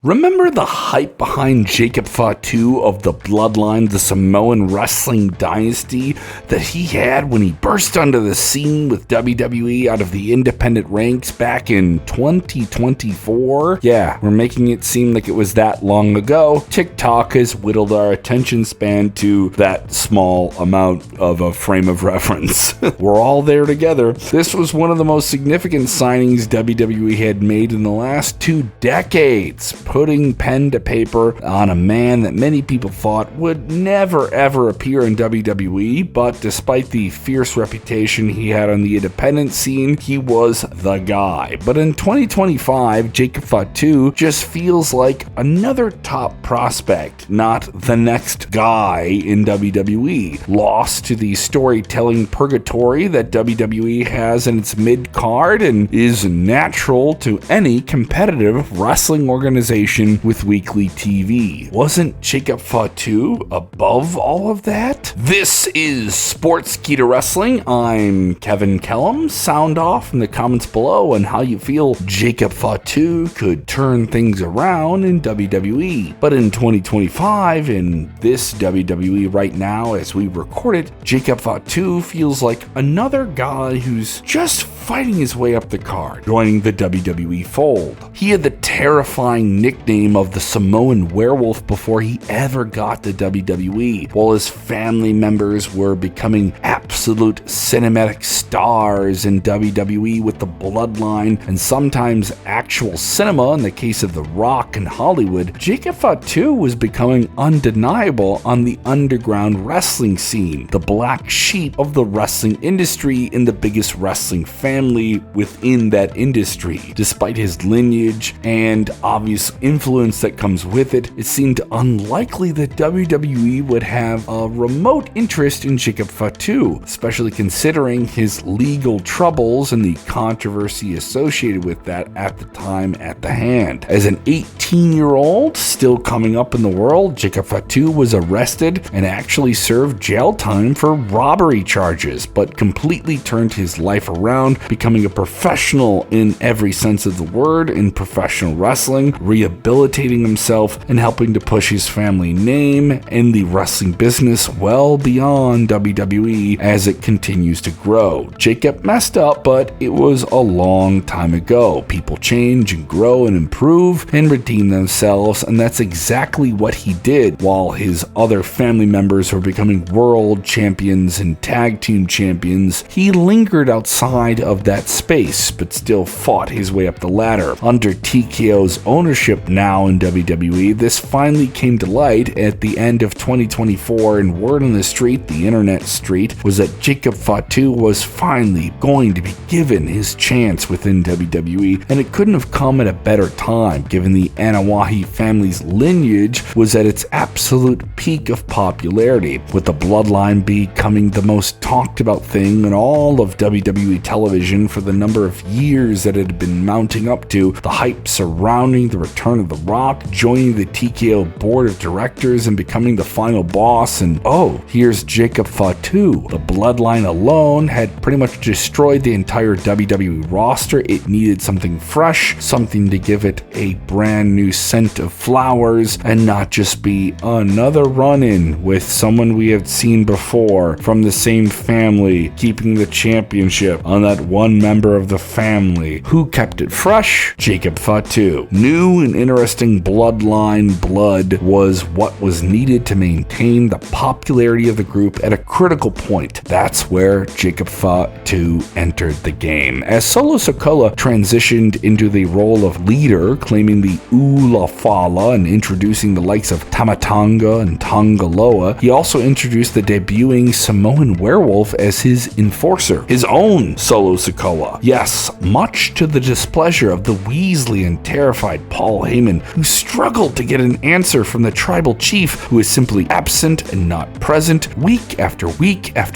Remember the hype behind Jacob Fatu of the Bloodline, the Samoan wrestling dynasty that he had when he burst onto the scene with WWE out of the independent ranks back in 2024? Yeah, we're making it seem like it was that long ago. TikTok has whittled our attention span to that small amount of a frame of reference. We're all there together. This was one of the most significant signings WWE had made in the last 2 decades. Putting pen to paper on a man that many people thought would never ever appear in WWE, but despite the fierce reputation he had on the independent scene, he was the guy. But in 2025, Jacob Fatu just feels like another top prospect, not the next guy in WWE. Lost to the storytelling purgatory that WWE has in its mid-card and is natural to any competitive wrestling organization with weekly TV. Wasn't Jacob Fatu above all of that? This is Sportskeeda Wrestling. I'm Kevin Kellum. Sound off in the comments below on how you feel Jacob Fatu could turn things around in WWE. But in 2025, in this WWE right now as we record it, Jacob Fatu feels like another guy who's just fighting his way up the card, joining the WWE fold. He had the terrifying nickname of the Samoan Werewolf before he ever got to WWE, while his family members were becoming absolute cinematic stars in WWE with the Bloodline and sometimes actual cinema in the case of The Rock and Hollywood. Jacob Fatu was becoming undeniable on the underground wrestling scene, the black sheep of the wrestling industry in the biggest wrestling family within that industry. Despite his lineage and obvious influence that comes with it, it seemed unlikely that WWE would have a remote interest in Jacob Fatu, especially considering his legal troubles and the controversy associated with that at the time at the hand. As an 18-year-old still coming up in the world, Jacob Fatu was arrested and actually served jail time for robbery charges, but completely turned his life around, becoming a professional in every sense of the word in professional wrestling, rehabilitating himself and helping to push his family name in the wrestling business well beyond WWE as it continues to grow. Jacob messed up, but it was a long time ago. People change and grow and improve and redeem themselves, and that's exactly what he did. While his other family members were becoming world champions and tag team champions, he lingered outside of that space, but still fought his way up the ladder. Under TKO's ownership now in WWE, this finally came to light at the end of 2024, and word on the street, the internet street, was that Jacob Fatu was finally going to be given his chance within WWE, and it couldn't have come at a better time, given the Anawahi family's lineage was at its absolute peak of popularity, with the Bloodline becoming the most talked about thing in all of WWE television for the number of years that it had been mounting up to, the hype surrounding the return of The Rock, joining the TKO board of directors and becoming the final boss, and oh, here's Jacob Fatu. The Bloodline alone had pretty much destroyed the entire WWE roster. It needed something fresh, something to give it a brand new scent of flowers and not just be another run-in with someone we have seen before from the same family, keeping the championship on that one member of the family. Who kept it fresh? Jacob Fatu. New and interesting Bloodline blood was what was needed to maintain the popularity of the group at a critical point. That's where Jacob Fatu entered the game. As Solo Sikoa transitioned into the role of leader, claiming the Ula Fala and introducing the likes of Tamatanga and Tongaloa, he also introduced the debuting Samoan Werewolf as his enforcer, his own Solo Sikoa. Yes, much to the displeasure of the Weasley and terrified Paul Heyman, who struggled to get an answer from the tribal chief, who is simply absent and not present week after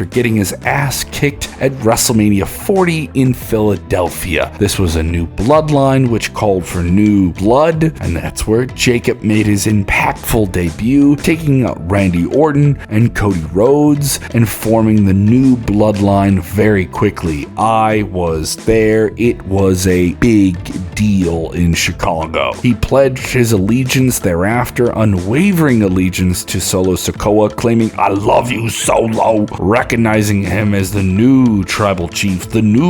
getting his ass kicked at WrestleMania 40 in Philadelphia. This was a new Bloodline which called for new blood, and that's where Jacob made his impactful debut, taking out Randy Orton and Cody Rhodes and forming the new Bloodline very quickly. I was there. It was a big deal in Chicago. He pledged his allegiance thereafter, unwavering allegiance to Solo Sikoa, claiming, "I love you, Solo," recognizing him as the new tribal chief, the new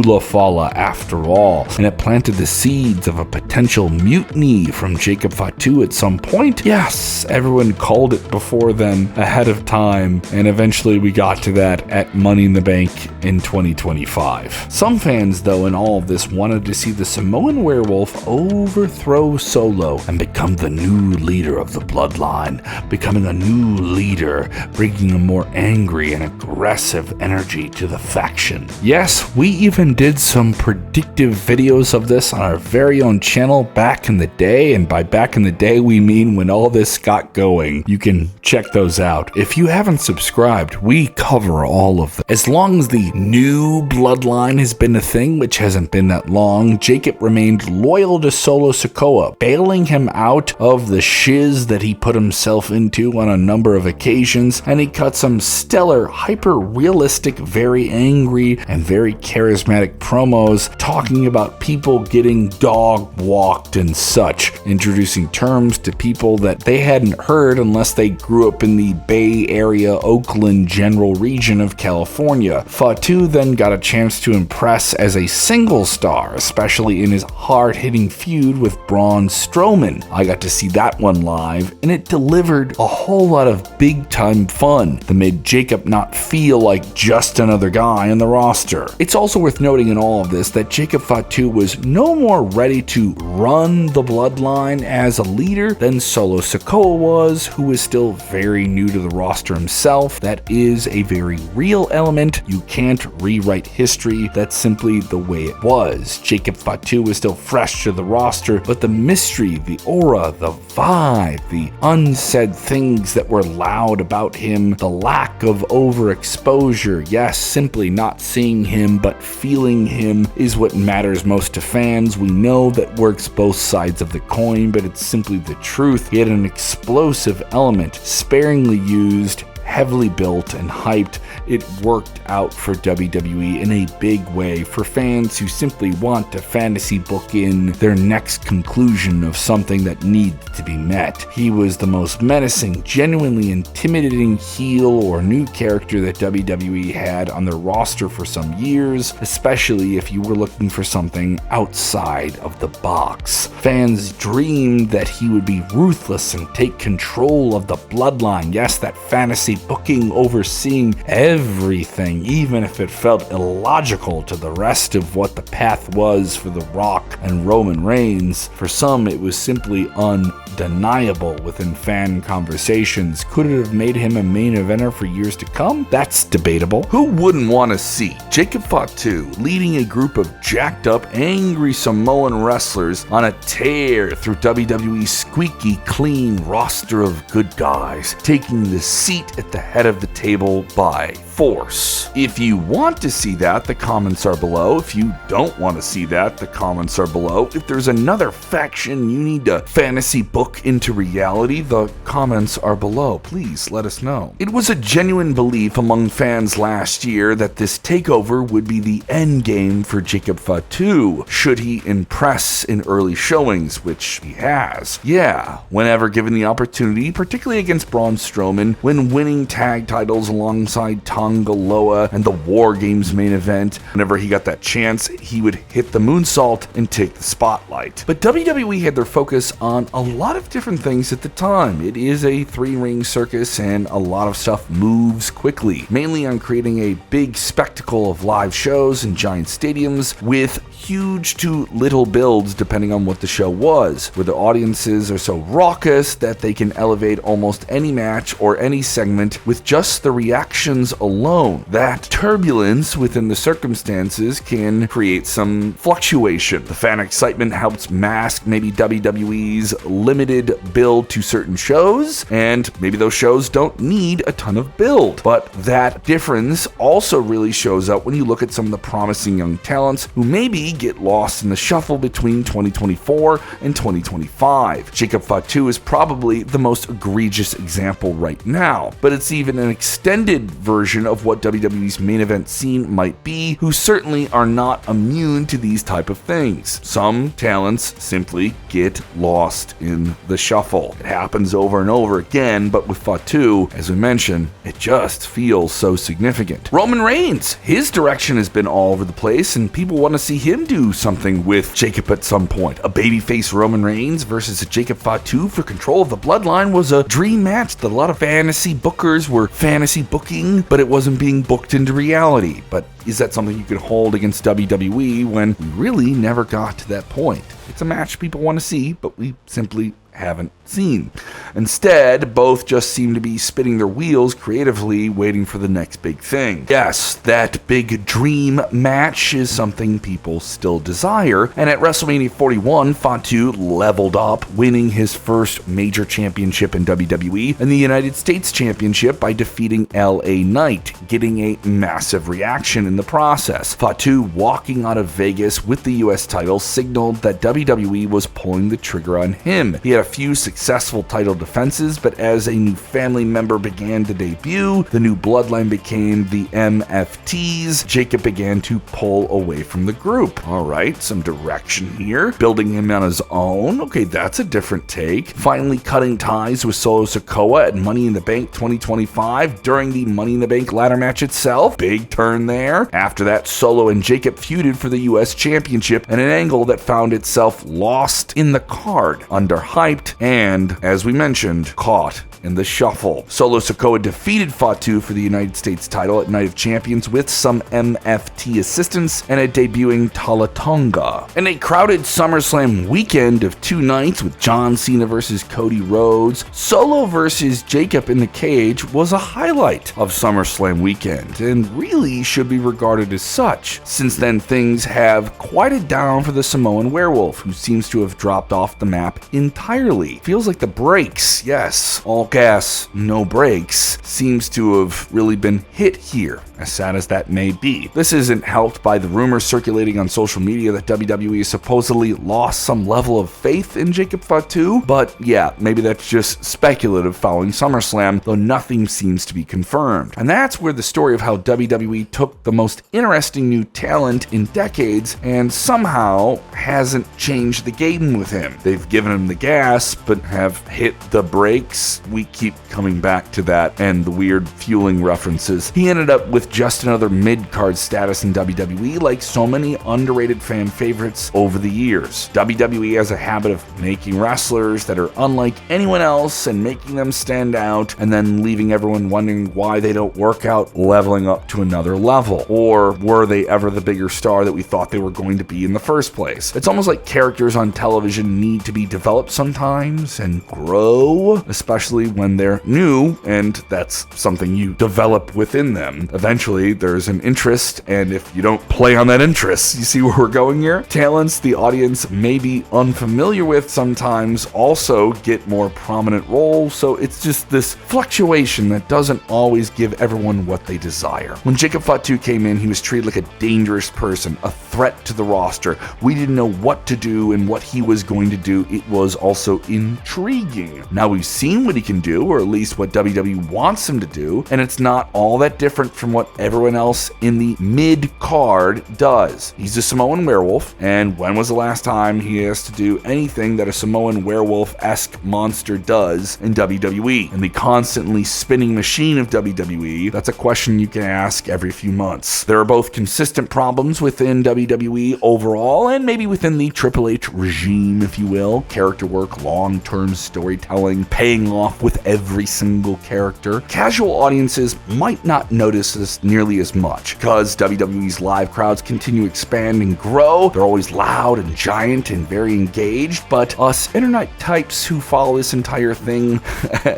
Ula Fala after all. And it planted the seeds of a potential mutiny from Jacob Fatu at some point. Yes, everyone called it before then, ahead of time, and eventually we got to that at Money in the Bank in 2025. Some fans, though, in all of this wanted to see the Samoan Werewolf overthrow Solo and become the new leader of the Bloodline, becoming a new leader, bringing a more angry and aggressive energy to the faction. Yes, we even did some predictive videos of this on our very own channel back in the day, and by back in the day we mean when all this got going. You can check those out. If you haven't subscribed, we cover all of them. As long as the new Bloodline has been a thing, which hasn't been that long, Jacob remained loyal to Solo Sikoa, bailing him out of the shiz that he put himself into on a number of occasions, and he cut some stellar, hyper-realistic, very angry, and very charismatic promos talking about people getting dog-walked and such, introducing terms to people that they hadn't heard unless they grew up in the Bay Area, Oakland general region of California. Fatu then got a chance to impress as a single star, especially in his hard-hitting feud with Braun Strowman. I got to see that one live, and it delivered a whole lot of big-time fun that made Jacob not feel like just another guy on the roster. It's also worth noting in all of this that Jacob Fatu was no more ready to run the Bloodline as a leader than Solo Sikoa was, who was still very new to the roster himself. That is a very real element. You can't rewrite history. That's simply the way it was. Jacob Fatu was still fresh to the roster, but the mystery, the aura, the vibe, the unsaid things that were loud about him, the lack of overexposure, yes, simply not seeing him but feeling him is what matters most to fans. We know that works both sides of the coin, but it's simply the truth. He had an explosive element, sparingly used, heavily built and hyped. It worked out for WWE in a big way for fans who simply want to fantasy book in their next conclusion of something that needs to be met. He was the most menacing, genuinely intimidating heel or new character that WWE had on their roster for some years, especially if you were looking for something outside of the box. Fans dreamed that he would be ruthless and take control of the Bloodline. Yes, that fantasy booking, overseeing everything, even if it felt illogical to the rest of what the path was for The Rock and Roman Reigns. For some, it was simply undeniable within fan conversations. Could it have made him a main eventer for years to come? That's debatable. Who wouldn't want to see Jacob Fatu leading a group of jacked up, angry Samoan wrestlers on a tear through WWE's squeaky clean roster of good guys, taking the seat at the head of the table by force? If you want to see that, the comments are below. If you don't want to see that, the comments are below. If there's another faction you need to fantasy book into reality, the comments are below. Please let us know. It was a genuine belief among fans last year that this takeover would be the end game for Jacob Fatu, should he impress in early showings, which he has. Yeah, whenever given the opportunity, particularly against Braun Strowman, when winning tag titles alongside Tonga Loa and the War Games main event, whenever he got that chance, he would hit the moonsault and take the spotlight. But WWE had their focus on a lot of different things at the time. It is a three-ring circus and a lot of stuff moves quickly, mainly on creating a big spectacle of live shows in giant stadiums with huge to little builds depending on what the show was, where the audiences are so raucous that they can elevate almost any match or any segment with just the reactions alone. That turbulence within the circumstances can create some fluctuation. The fan excitement helps mask maybe WWE's limited build to certain shows, and maybe those shows don't need a ton of build. But that difference also really shows up when you look at some of the promising young talents who maybe WWE get lost in the shuffle between 2024 and 2025. Jacob Fatu is probably the most egregious example right now, but it's even an extended version of what WWE's main event scene might be, who certainly are not immune to these type of things. Some talents simply get lost in the shuffle. It happens over and over again, but with Fatu, as we mentioned, it just feels so significant. Roman Reigns, his direction has been all over the place, and people want to see him do something with Jacob at some point. A babyface Roman Reigns versus a Jacob Fatu for control of the Bloodline was a dream match that a lot of fantasy bookers were fantasy booking, but it wasn't being booked into reality. But is that something you could hold against WWE when we really never got to that point? It's a match people want to see, but we simply haven't seen. Instead, both just seem to be spinning their wheels creatively, waiting for the next big thing. Yes, that big dream match is something people still desire, and at WrestleMania 41, Fatu leveled up, winning his first major championship in WWE and the United States Championship by defeating LA Knight, getting a massive reaction in the process. Fatu walking out of Vegas with the US title signaled that WWE was pulling the trigger on him. He had a few successful title defenses, but as a new family member began to debut, the new bloodline became the MFTs. Jacob began to pull away from the group. All right, some direction here. Building him on his own. Okay, that's a different take. Finally cutting ties with Solo Sikoa at Money in the Bank 2025 during the Money in the Bank ladder match itself. Big turn there. After that, Solo and Jacob feuded for the US Championship in an angle that found itself lost in the card, underhyped, and, as we mentioned, caught in the shuffle. Solo Sikoa defeated Fatu for the United States title at Night of Champions with some MFT assistance and a debuting Tala Tonga. In a crowded SummerSlam weekend of 2 nights with John Cena versus Cody Rhodes, Solo versus Jacob in the cage was a highlight of SummerSlam weekend, and really should be regarded as such. Since then, things have quieted down for the Samoan Werewolf, who seems to have dropped off the map entirely. Feels like the brakes, yes, all gas, no brakes, seems to have really been hit here, as sad as that may be. This isn't helped by the rumors circulating on social media that WWE supposedly lost some level of faith in Jacob Fatu, but yeah, maybe that's just speculative following SummerSlam, though nothing seems to be confirmed. And that's where the story of how WWE took the most interesting new talent in decades and somehow hasn't changed the game with him. They've given him the gas, but have hit the brakes. We keep coming back to that and the weird fueling references. He ended up with just another mid-card status in WWE, like so many underrated fan favorites over the years. WWE has a habit of making wrestlers that are unlike anyone else and making them stand out, and then leaving everyone wondering why they don't work out leveling up to another level. Or were they ever the bigger star that we thought they were going to be in the first place? It's almost like characters on television need to be developed sometimes and grow, especially when they're new, and that's something you develop within them. Eventually, there's an interest, and if you don't play on that interest, you see where we're going here? Talents the audience may be unfamiliar with sometimes also get more prominent roles, so it's just this fluctuation that doesn't always give everyone what they desire. When Jacob Fatu came in, he was treated like a dangerous person, a threat to the roster. We didn't know what to do and what he was going to do. It was also intriguing. Now we've seen what he can do, or at least what WWE wants him to do, and it's not all that different from what everyone else in the mid-card does. He's a Samoan Werewolf, and when was the last time he has to do anything that a Samoan Werewolf-esque monster does in WWE? In the constantly spinning machine of WWE, that's a question you can ask every few months. There are both consistent problems within WWE overall, and maybe within the Triple H regime, if you will. Character work, long-term storytelling, paying off with every single character. Casual audiences might not notice this nearly as much, because WWE's live crowds continue to expand and grow. They're always loud and giant and very engaged, but us internet types who follow this entire thing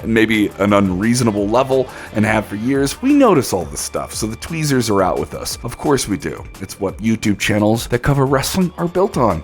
maybe an unreasonable level and have for years, we notice all this stuff, so the tweezers are out with us. Of course we do. It's what YouTube channels that cover wrestling are built on.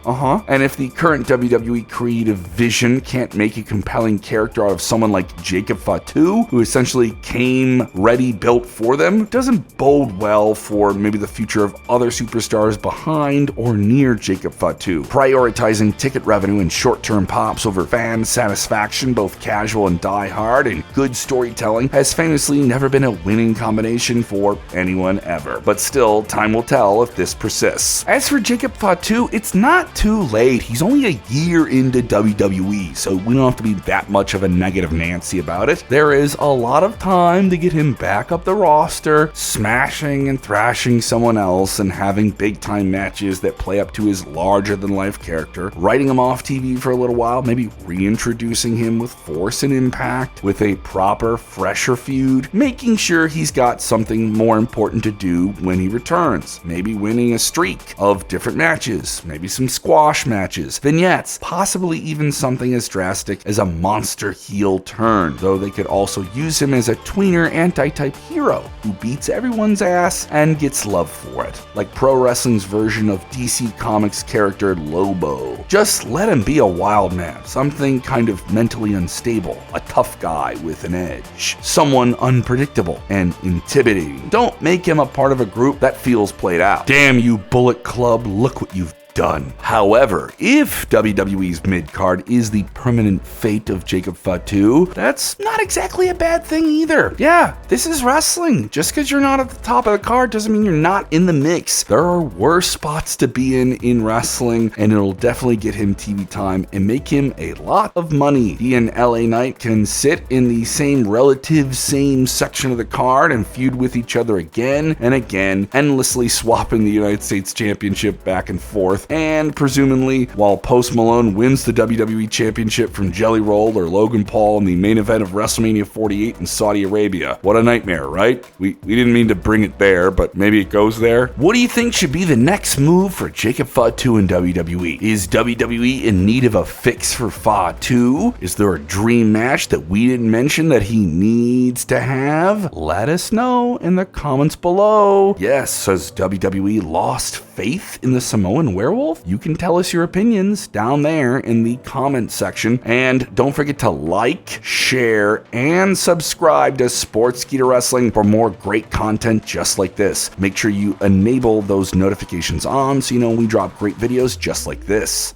And if the current WWE creative vision Federation can't make a compelling character out of someone like Jacob Fatu, who essentially came ready, built for them, doesn't bode well for maybe the future of other superstars behind or near Jacob Fatu. Prioritizing ticket revenue and short-term pops over fan satisfaction, both casual and die-hard, and good storytelling has famously never been a winning combination for anyone ever. But still, time will tell if this persists. As for Jacob Fatu, it's not too late. He's only a year into WWE, so we don't have to be that much of a negative Nancy about it. There is a lot of time to get him back up the roster, smashing and thrashing someone else and having big-time matches that play up to his larger-than-life character, writing him off TV for a little while, maybe reintroducing him with Force and Impact with a proper, fresher feud, making sure he's got something more important to do when he returns, maybe winning a streak of different matches, maybe some squash matches, vignettes, possibly even something as drastic as a monster heel turn, though they could also use him as a tweener anti-type hero who beats everyone's ass and gets love for it, like pro wrestling's version of DC Comics character Lobo. Just let him be a wild man, something kind of mentally unstable, a tough guy with an edge, someone unpredictable and intimidating. Don't make him a part of a group that feels played out. Damn you, Bullet Club, look what you've done. However, if WWE's midcard is the permanent fate of Jacob Fatu, that's not exactly a bad thing either. Yeah, this is wrestling. Just because you're not at the top of the card doesn't mean you're not in the mix. There are worse spots to be in wrestling, and it'll definitely get him TV time and make him a lot of money. He and LA Knight can sit in the same section of the card and feud with each other again and again, endlessly swapping the United States Championship back and forth. And presumably, while Post Malone wins the WWE Championship from Jelly Roll or Logan Paul in the main event of WrestleMania 48 in Saudi Arabia. What a nightmare, right? We didn't mean to bring it there, but maybe it goes there. What do you think should be the next move for Jacob Fatu in WWE? Is WWE in need of a fix for Fatu? Is there a dream match that we didn't mention that he needs to have? Let us know in the comments below. Yes, has WWE lost faith in the Samoan Werewolf? You can tell us your opinions down there in the comment section. And don't forget to like, share, and subscribe to Sportskeeda Wrestling for more great content just like this. Make sure you enable those notifications on so you know when we drop great videos just like this.